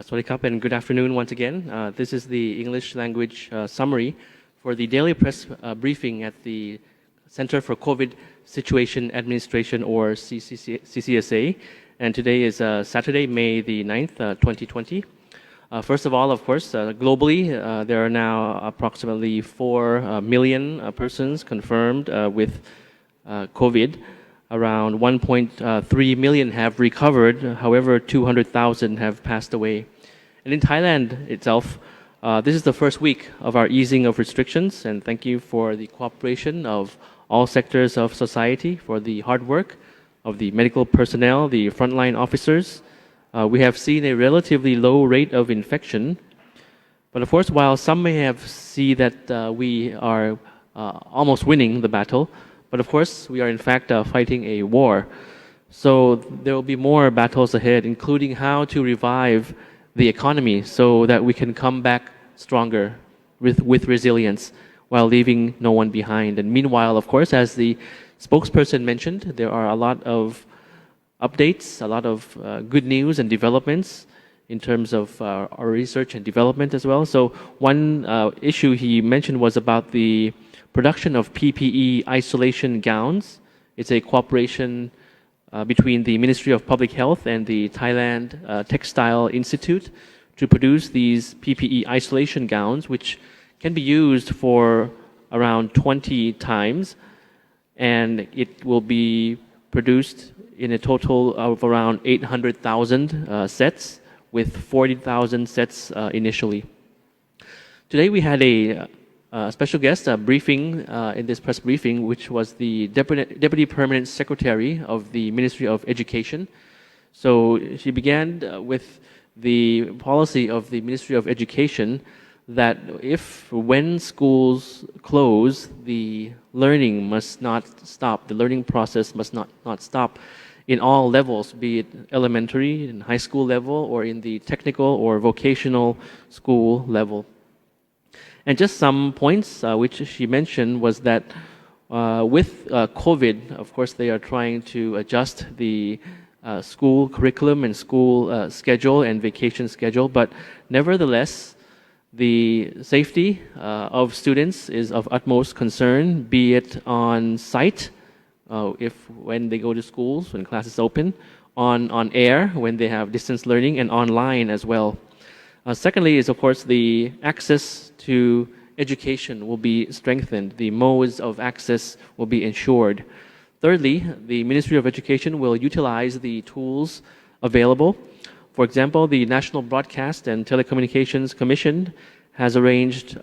Swadikap and good afternoon once again. This is the English language summary for the daily press briefing at the Center for COVID Situation Administration or CCSA. And today is Saturday, May the 9th, 2020. First of all, of course, globally, there are now approximately 4 million persons confirmed with COVID. Around 1.3 million have recovered. However, 200,000 have passed away. And in Thailand itself, this is the first week of our easing of restrictions. And thank you for the cooperation of all sectors of society, for the hard work of the medical personnel, the frontline officers. We have seen a relatively low rate of infection. But of course, while some may have seen that we are almost winning the battle, but of course, we are in fact fighting a war. So there will be more battles ahead, including how to revive the economy so that we can come back stronger with resilience while leaving no one behind. And meanwhile, of course, as the spokesperson mentioned, there are a lot of updates, a lot of good news and developments in terms of our research and development as well. So one issue he mentioned was about the production of PPE isolation gowns. It's a cooperation between the Ministry of Public Health and the Thailand Textile Institute to produce these PPE isolation gowns, which can be used for around 20 times, and it will be produced in a total of around 800,000 sets, with 40,000 sets initially. Today we had a special guest briefing in this press briefing, which was the Deputy Permanent Secretary of the Ministry of Education. So she began with the policy of the Ministry of Education that when schools close, the learning must not stop. The learning process must not stop in all levels, be it elementary, in high school level, or in the technical or vocational school level. And just some points which she mentioned was that with COVID, of course, they are trying to adjust the school curriculum and school schedule and vacation schedule, but nevertheless, the safety of students is of utmost concern, be it on site, when they go to schools, when classes open, on air, when they have distance learning, and online as well. Secondly is, of course, the access to education will be strengthened. The modes of access will be ensured. Thirdly, the Ministry of Education will utilize the tools available. For example, the National Broadcast and Telecommunications Commission has arranged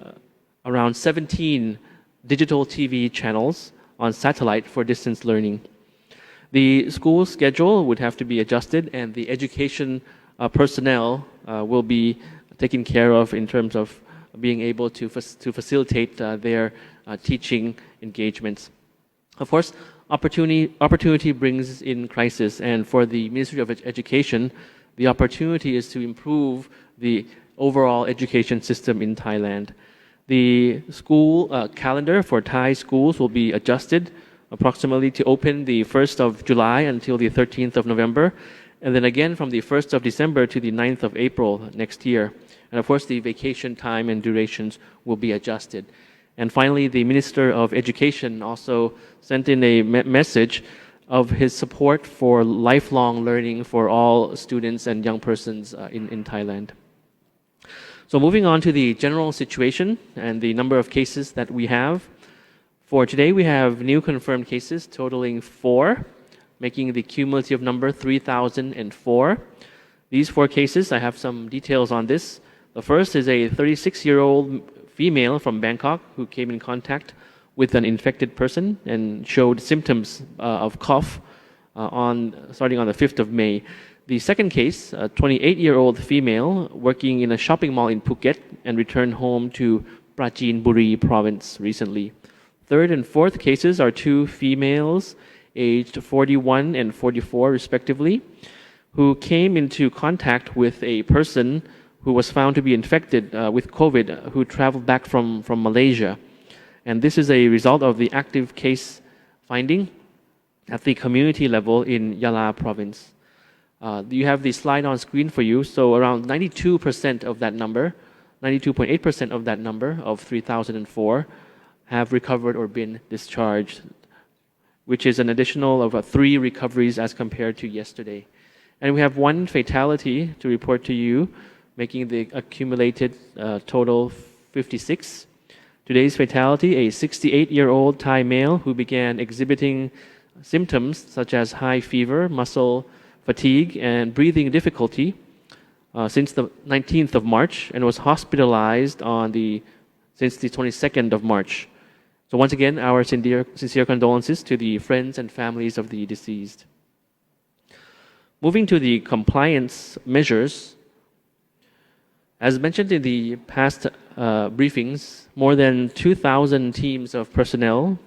around 17 digital TV channels on satellite for distance learning. The school schedule would have to be adjusted, and the education personnel will be taken care of in terms of being able to facilitate their teaching engagements. Of course, opportunity brings in crisis, and for the Ministry of Education, the opportunity is to improve the overall education system in Thailand. The school calendar for Thai schools will be adjusted approximately to open the 1st of July until the 13th of November, and then again from the 1st of December to the 9th of April next year. And of course, the vacation time and durations will be adjusted. And finally, the Minister of Education also sent in a message of his support for lifelong learning for all students and young persons in Thailand. So moving on to the general situation and the number of cases that we have. For today, we have new confirmed cases totaling 4, making the cumulative number 3,004. These 4 cases, I have some details on this. The first is a 36-year-old female from Bangkok who came in contact with an infected person and showed symptoms of cough starting on the 5th of May. The second case, a 28-year-old female working in a shopping mall in Phuket and returned home to Prachin Buri province recently. Third and fourth cases are 2 females aged 41 and 44 respectively, who came into contact with a person who was found to be infected with COVID, who traveled back from Malaysia. And this is a result of the active case finding at the community level in Yala province. You have the slide on screen for you. So around 92% of that number, 92.8% of that number of 3,004 have recovered or been discharged, which is an additional of 3 recoveries as compared to yesterday. And we have 1 fatality to report to you, making the accumulated total 56. Today's fatality, a 68-year-old Thai male who began exhibiting symptoms such as high fever, muscle fatigue, and breathing difficulty since the 19th of March and was hospitalized since the 22nd of March. So once again, our sincere condolences to the friends and families of the deceased. Moving to the compliance measures, as mentioned in the past briefings, more than 2,000 teams of personnel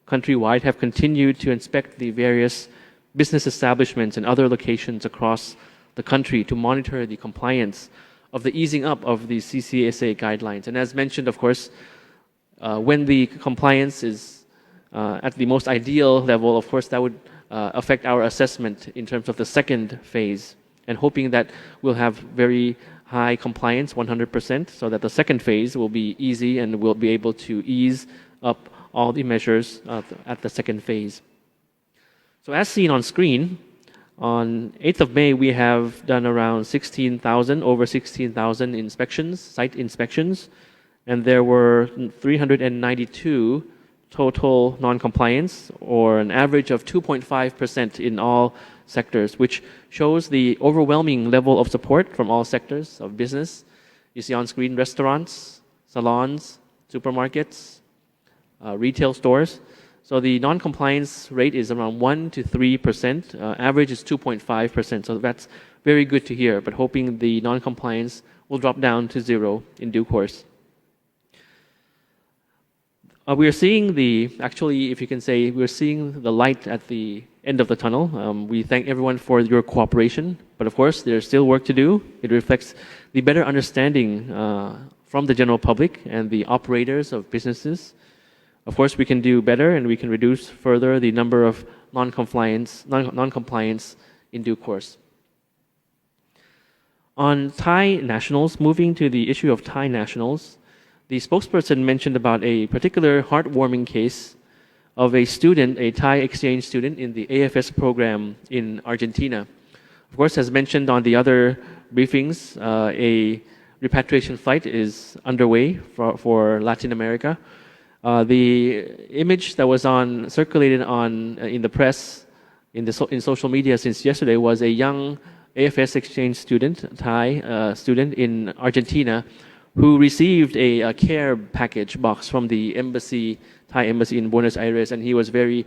countrywide have continued to inspect the various business establishments and other locations across the country to monitor the compliance of the easing up of the CCSA guidelines. And as mentioned, of course, when the compliance is at the most ideal level, of course, that would affect our assessment in terms of the second phase, and hoping that we'll have very high compliance, 100%, so that the second phase will be easy and we'll be able to ease up all the measures at the second phase. So as seen on screen, on 8th of May, we have done around over 16,000 inspections, site inspections, and there were 392 total non-compliance, or an average of 2.5% in all sectors, which shows the overwhelming level of support from all sectors of business. You see on screen restaurants, salons, supermarkets, retail stores. So the non-compliance rate is around 1 to 3%. Average is 2.5%. So that's very good to hear, but hoping the non-compliance will drop down to 0 in due course. We are seeing if you can say, we're seeing the light at the end of the tunnel. We thank everyone for your cooperation, but of course, there's still work to do. It reflects the better understanding from the general public and the operators of businesses. Of course, we can do better and we can reduce further the number of non-compliance in due course. On Thai nationals, moving to the issue of Thai nationals, the spokesperson mentioned about a particular heartwarming case of a student, a Thai exchange student in the AFS program in Argentina. Of course, as mentioned on the other briefings, a repatriation flight is underway for Latin America. The image that was circulated in the press, in social media since yesterday, was a young AFS exchange student, Thai student in Argentina, who received a care package box from the Thai embassy in Buenos Aires, and he was very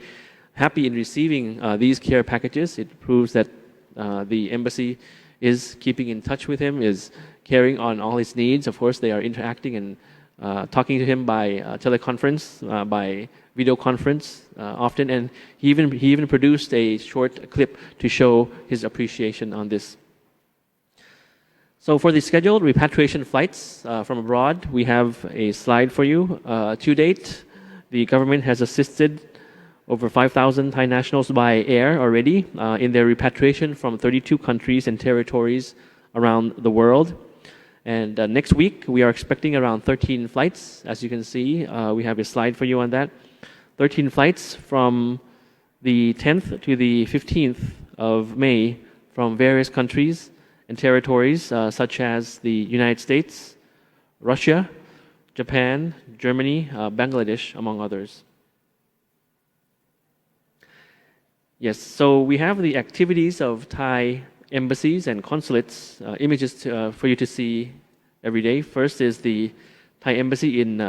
happy in receiving these care packages. It proves that the embassy is keeping in touch with him, is caring on all his needs. Of course, they are interacting and talking to him by teleconference, by video conference often, and he even produced a short clip to show his appreciation on this. So for the scheduled repatriation flights from abroad, we have a slide for you. To date, the government has assisted over 5,000 Thai nationals by air already in their repatriation from 32 countries and territories around the world. And next week, we are expecting around 13 flights. As you can see, we have a slide for you on that. 13 flights from the 10th to the 15th of May from various countries and territories such as the United States, Russia, Japan, Germany, Bangladesh, among others. Yes, so we have the activities of Thai embassies and consulates, images for you to see every day. First is the Thai embassy in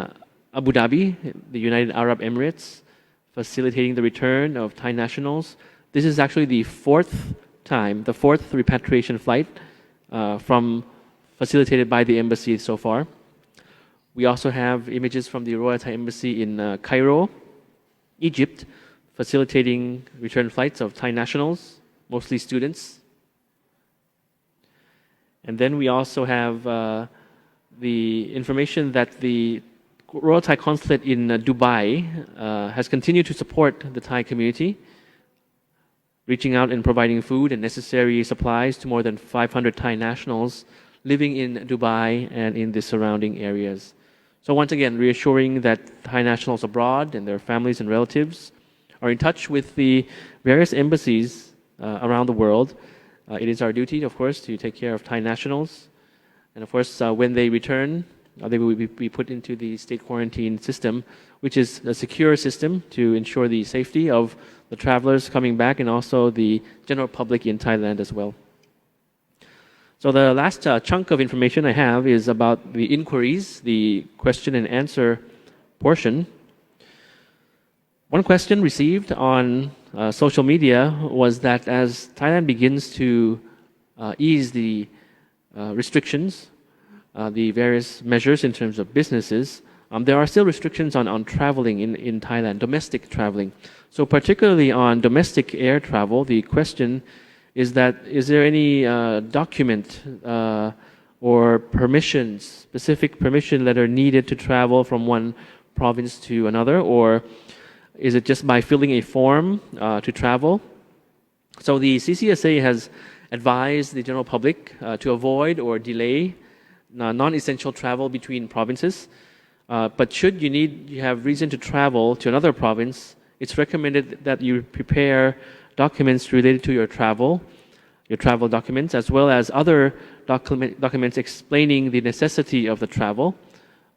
Abu Dhabi, the United Arab Emirates, facilitating the return of Thai nationals. This is actually the fourth repatriation flight facilitated by the embassy so far. We also have images from the Royal Thai Embassy in Cairo, Egypt, facilitating return flights of Thai nationals, mostly students. And then we also have the information that the Royal Thai Consulate in Dubai has continued to support the Thai community, reaching out and providing food and necessary supplies to more than 500 Thai nationals living in Dubai and in the surrounding areas. So once again, reassuring that Thai nationals abroad and their families and relatives are in touch with the various embassies around the world. It is our duty, of course, to take care of Thai nationals. And of course, when they return, they will be put into the state quarantine system, which is a secure system to ensure the safety of the travelers coming back and also the general public in Thailand as well. So the last chunk of information I have is about the inquiries, the question and answer portion. One question received on social media was that as Thailand begins to ease the restrictions, the various measures in terms of businesses, there are still restrictions on traveling in Thailand, domestic traveling. So particularly on domestic air travel, the question is there any document or permissions, specific permission letter needed to travel from one province to another, or is it just by filling a form to travel? So the CCSA has advised the general public to avoid or delay non-essential travel between provinces. But should you have reason to travel to another province, it's recommended that you prepare documents related to your travel documents, as well as other documents explaining the necessity of the travel.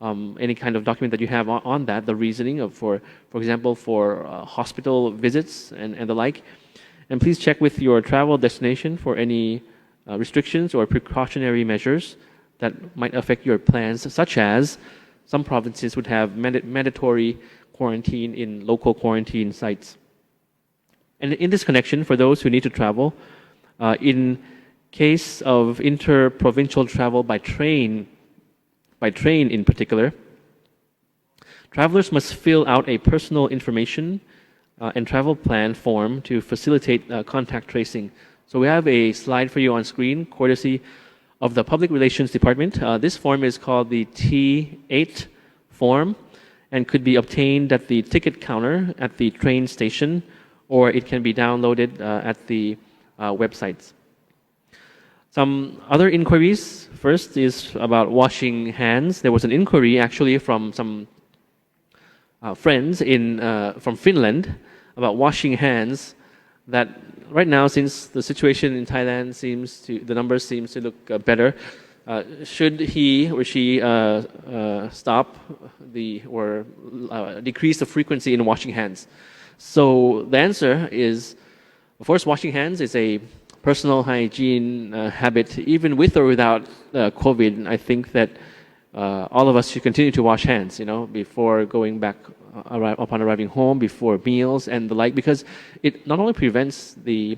Any kind of document that you have on that, the reasoning of, for example, for hospital visits and the like. And please check with your travel destination for any restrictions or precautionary measures that might affect your plans, such as some provinces would have mandatory quarantine in local quarantine sites. And in this connection, for those who need to travel, in case of inter-provincial travel by train in particular, travelers must fill out a personal information and travel plan form to facilitate contact tracing. So we have a slide for you on screen, courtesy of the Public Relations Department. This form is called the T8 form and could be obtained at the ticket counter at the train station, or it can be downloaded at the websites. Some other inquiries. First is about washing hands. There was an inquiry actually from some friends from Finland about washing hands, that right now, since the situation in Thailand the numbers seems to look better, should he or she stop or decrease the frequency in washing hands? So the answer is, of course, washing hands is a personal hygiene habit, even with or without COVID. I think that all of us should continue to wash hands, before going back upon arriving home, before meals and the like, because it not only prevents the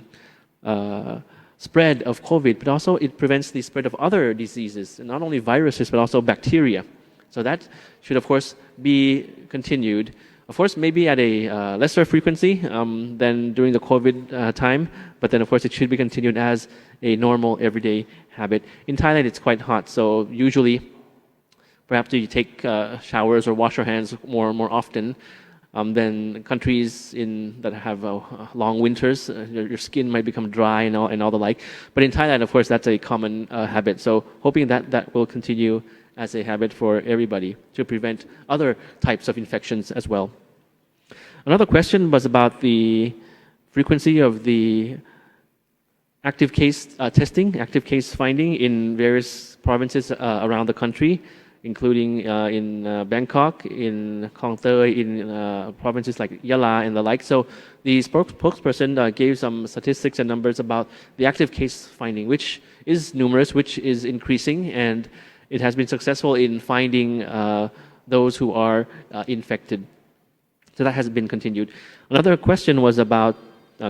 spread of COVID, but also it prevents the spread of other diseases, and not only viruses, but also bacteria. So that should, of course, be continued. Of course, maybe at a lesser frequency than during the COVID time, but then, of course, it should be continued as a normal, everyday habit. In Thailand, it's quite hot, so usually, perhaps you take showers or wash your hands more often than countries that have long winters. Your skin might become dry and all the like. But in Thailand, of course, that's a common habit. So hoping that will continue as a habit for everybody to prevent other types of infections as well. Another question was about the frequency of the active case testing, active case finding in various provinces around the country, including in Bangkok, in Kong Tei, in provinces like Yala and the like. So the spokesperson gave some statistics and numbers about the active case finding, which is numerous, which is increasing, and it has been successful in finding those who are infected. So that has been continued. Another question was about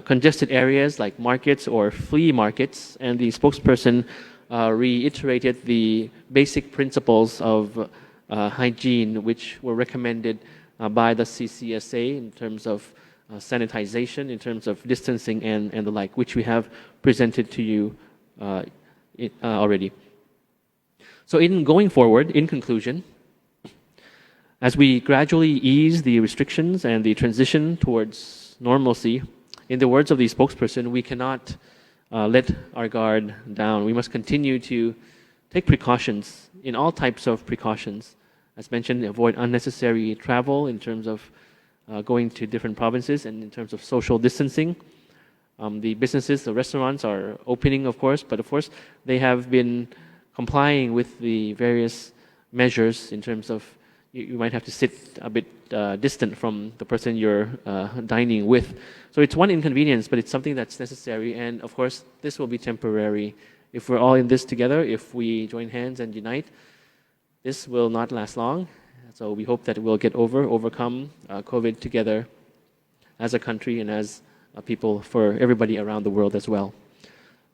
congested areas like markets or flea markets, and the spokesperson reiterated the basic principles of hygiene, which were recommended by the CCSA in terms of sanitization, in terms of distancing and the like, which we have presented to you already. So in going forward, in conclusion, as we gradually ease the restrictions and the transition towards normalcy, in the words of the spokesperson, we cannot let our guard down. We must continue to take precautions in all types of precautions. As mentioned, avoid unnecessary travel in terms of going to different provinces and in terms of social distancing. The businesses, the restaurants are opening, of course, but of course they have been complying with the various measures in terms of you might have to sit a bit distant from the person you're dining with. So it's one inconvenience, but it's something that's necessary. And of course, this will be temporary. If we're all in this together, if we join hands and unite, this will not last long. So we hope that we'll overcome COVID together as a country and as people for everybody around the world as well.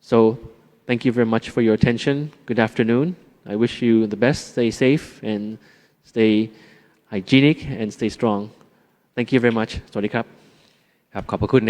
So thank you very much for your attention. Good afternoon. I wish you the best. Stay safe and stay hygienic and stay strong. Thank you very much. สวัสดีครับ ครับขอบพระคุณ